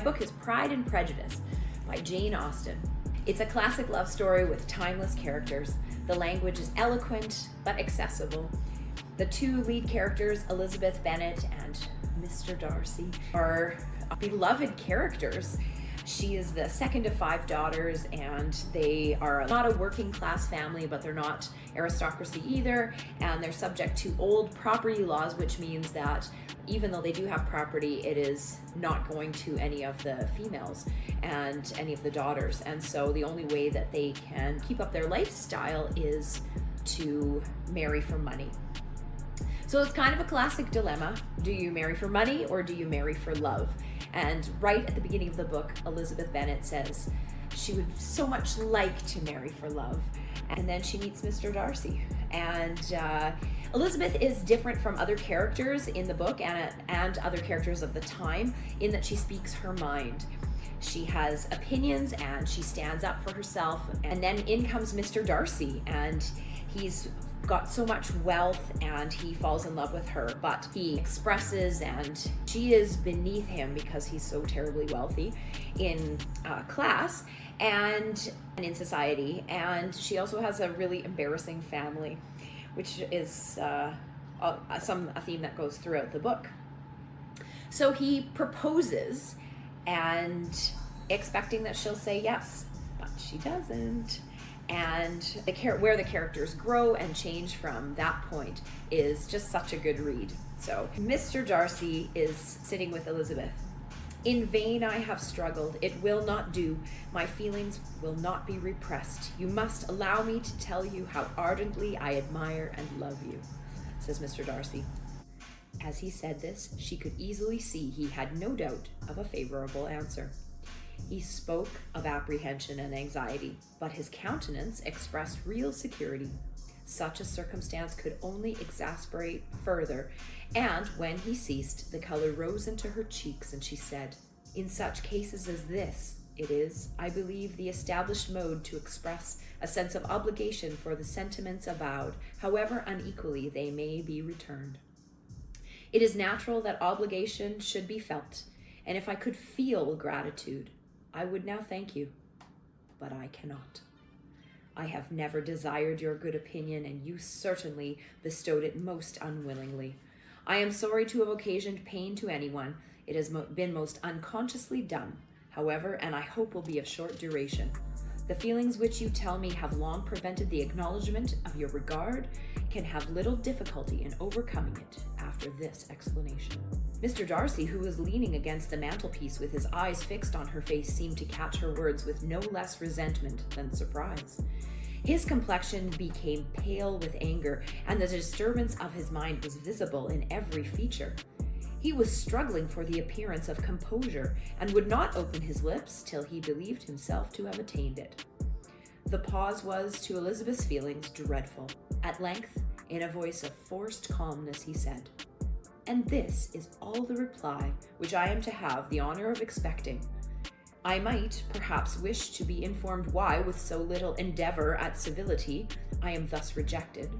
book is Pride and Prejudice by Jane Austen. It's a classic love story with timeless characters. The language is eloquent but accessible. The two lead characters, Elizabeth Bennet and Mr. Darcy, are beloved characters. She is the second of 5 daughters, and they are not a working class family, but they're not aristocracy either, and they're subject to old property laws, which means that even though they do have property, it is not going to any of the females and any of the daughters. And so the only way that they can keep up their lifestyle is to marry for money. So it's kind of a classic dilemma. Do you marry for money or do you marry for love? And right at the beginning of the book, Elizabeth Bennet says she would so much like to marry for love. And then she meets Mr. Darcy. And Elizabeth is different from other characters in the book and other characters of the time in that she speaks her mind. She has opinions and she stands up for herself. And then in comes Mr. Darcy, and he's got so much wealth and he falls in love with her, but he expresses, and she is beneath him because he's so terribly wealthy in class and in society. And she also has a really embarrassing family, which is a theme that goes throughout the book. So he proposes and expecting that she'll say yes, but she doesn't. And where the characters grow and change from that point is just such a good read. So Mr. Darcy is sitting with Elizabeth. In vain I have struggled. It will not do. My feelings will not be repressed. You must allow me to tell you how ardently I admire and love you, says Mr. Darcy. As he said this, she could easily see he had no doubt of a favorable answer. He spoke of apprehension and anxiety, but his countenance expressed real security. Such a circumstance could only exasperate further, and when he ceased, the color rose into her cheeks, and she said, "In such cases as this, it is, I believe, the established mode to express a sense of obligation for the sentiments avowed, however unequally they may be returned. It is natural that obligation should be felt, and if I could feel gratitude, I would now thank you, but I cannot. I have never desired your good opinion, and you certainly bestowed it most unwillingly. I am sorry to have occasioned pain to anyone. It has been most unconsciously done, however, and I hope will be of short duration. The feelings which you tell me have long prevented the acknowledgement of your regard can have little difficulty in overcoming it after this explanation." Mr. Darcy, who was leaning against the mantelpiece with his eyes fixed on her face, seemed to catch her words with no less resentment than surprise. His complexion became pale with anger, and the disturbance of his mind was visible in every feature. He was struggling for the appearance of composure, and would not open his lips till he believed himself to have attained it. The pause was, to Elizabeth's feelings, dreadful. At length, in a voice of forced calmness, he said, "And this is all the reply which I am to have the honor of expecting. I might, perhaps, wish to be informed why, with so little endeavor at civility, I am thus rejected,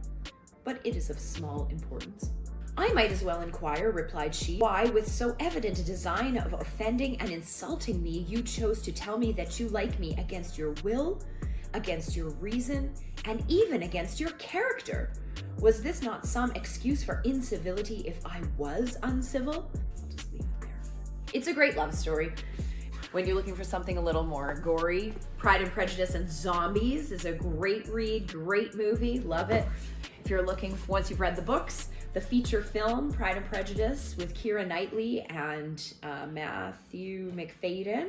but it is of small importance." "I might as well inquire," replied she, "why, with so evident a design of offending and insulting me, you chose to tell me that you like me against your will, against your reason, and even against your character. Was this not some excuse for incivility if I was uncivil?" I'll just leave it there. It's a great love story. When you're looking for something a little more gory, Pride and Prejudice and zombies is a great read, great movie, love it. If you're looking for, once you've read the books, the feature film, Pride and Prejudice, with Keira Knightley and Matthew McFadden,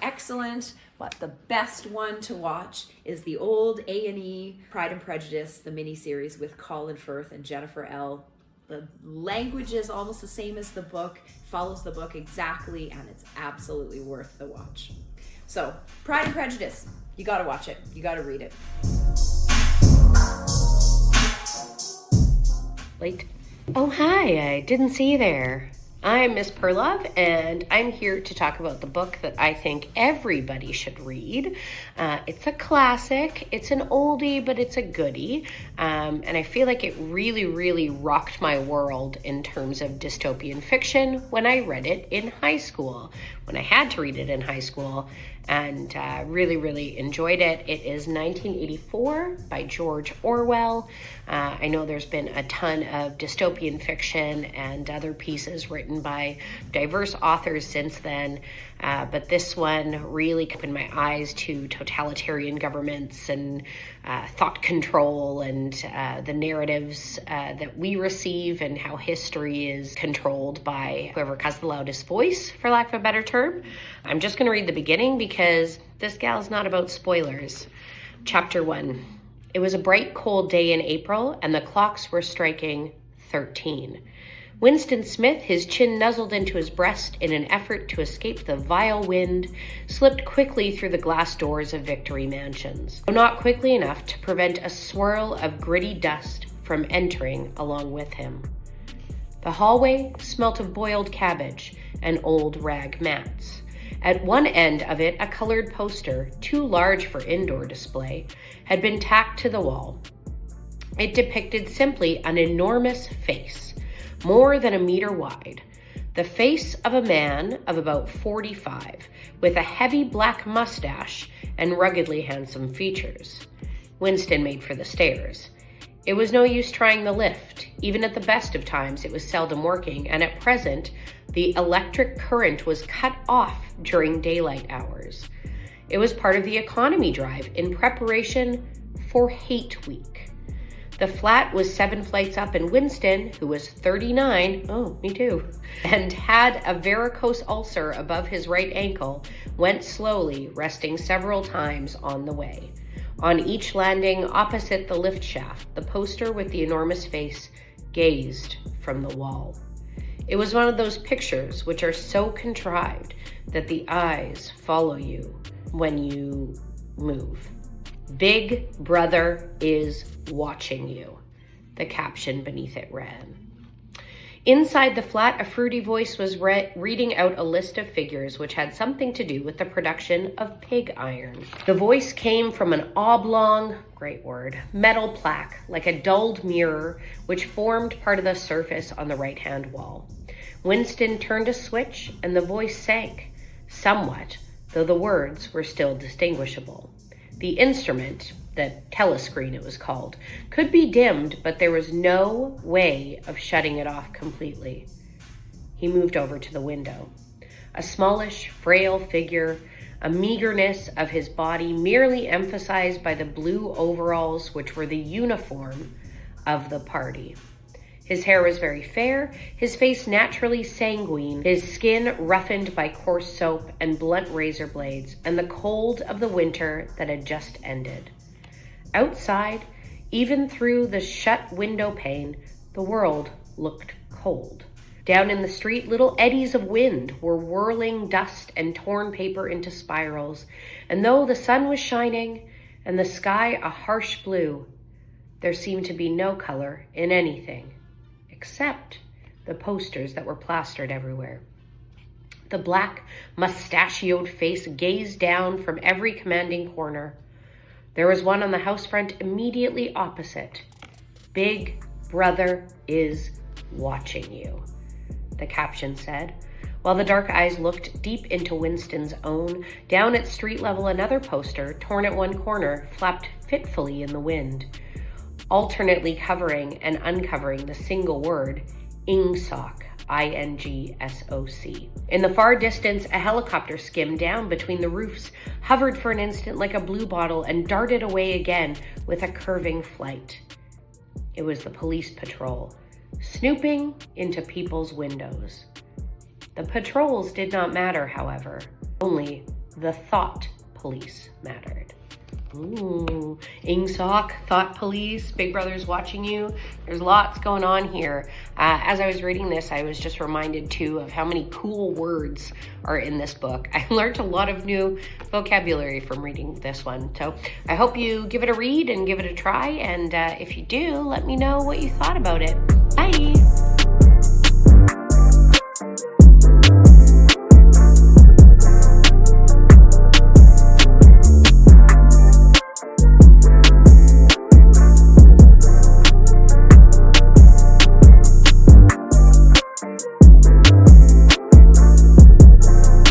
excellent, but the best one to watch is the old A&E Pride and Prejudice, the miniseries with Colin Firth and Jennifer L. The language is almost the same as the book, follows the book exactly, and it's absolutely worth the watch. So, Pride and Prejudice, you gotta watch it, you gotta read it. Late. Oh, hi, I didn't see you there. I'm Miss Perlov, and I'm here to talk about the book that I think everybody should read. It's a classic. It's an oldie, but it's a goodie. And I feel like it really, really rocked my world in terms of dystopian fiction when I read it in high school, when I had to read it in high school, and really, really enjoyed it. It is 1984 by George Orwell. I know there's been a ton of dystopian fiction and other pieces written by diverse authors since then, but this one really opened my eyes to totalitarian governments and thought control and the narratives that we receive and how history is controlled by whoever has the loudest voice, for lack of a better term. I'm just going to read the beginning because this gal's not about spoilers. Chapter 1. It was a bright, cold day in April, and the clocks were striking 13. Winston Smith, his chin nuzzled into his breast in an effort to escape the vile wind, slipped quickly through the glass doors of Victory Mansions, though not quickly enough to prevent a swirl of gritty dust from entering along with him. The hallway smelt of boiled cabbage and old rag mats. At one end of it, a colored poster, too large for indoor display, had been tacked to the wall. It depicted simply an enormous face, more than a meter wide. The face of a man of about 45, with a heavy black mustache and ruggedly handsome features. Winston made for the stairs. It was no use trying the lift. Even at the best of times, it was seldom working, and at present, the electric current was cut off during daylight hours. It was part of the economy drive in preparation for Hate Week. The flat was 7 flights up, and Winston, who was 39, oh, me too, and had a varicose ulcer above his right ankle, went slowly, resting several times on the way. On each landing opposite the lift shaft, the poster with the enormous face gazed from the wall. It was one of those pictures which are so contrived that the eyes follow you when you move. Big Brother is watching you, the caption beneath it ran. Inside the flat, a fruity voice was reading out a list of figures which had something to do with the production of pig iron. The voice came from an oblong, great word, metal plaque, like a dulled mirror, which formed part of the surface on the right-hand wall. Winston turned a switch, and the voice sank, somewhat, though the words were still distinguishable. The instrument, the telescreen it was called, could be dimmed, but there was no way of shutting it off completely. He moved over to the window. A smallish, frail figure, a meagerness of his body merely emphasized by the blue overalls which were the uniform of the party. His hair was very fair, his face naturally sanguine, his skin roughened by coarse soap and blunt razor blades, and the cold of the winter that had just ended. Outside, even through the shut window pane, the world looked cold. Down in the street, little eddies of wind were whirling dust and torn paper into spirals, and though the sun was shining and the sky a harsh blue, there seemed to be no color in anything, except the posters that were plastered everywhere. The black, mustachioed face gazed down from every commanding corner. There was one on the house front immediately opposite. Big Brother is watching you, the caption said. While the dark eyes looked deep into Winston's own, down at street level another poster, torn at one corner, flapped fitfully in the wind, alternately covering and uncovering the single word, Ingsoc, I-N-G-S-O-C. In the far distance, a helicopter skimmed down between the roofs, hovered for an instant like a blue bottle, and darted away again with a curving flight. It was the police patrol, snooping into people's windows. The patrols did not matter, however. Only the thought police mattered. Ooh, Ingsoc, thought police, Big Brother's watching you. There's lots going on here. As I was reading this, I was just reminded too of how many cool words are in this book. I learned a lot of new vocabulary from reading this one. So I hope you give it a read and give it a try. And if you do, let me know what you thought about it. Bye.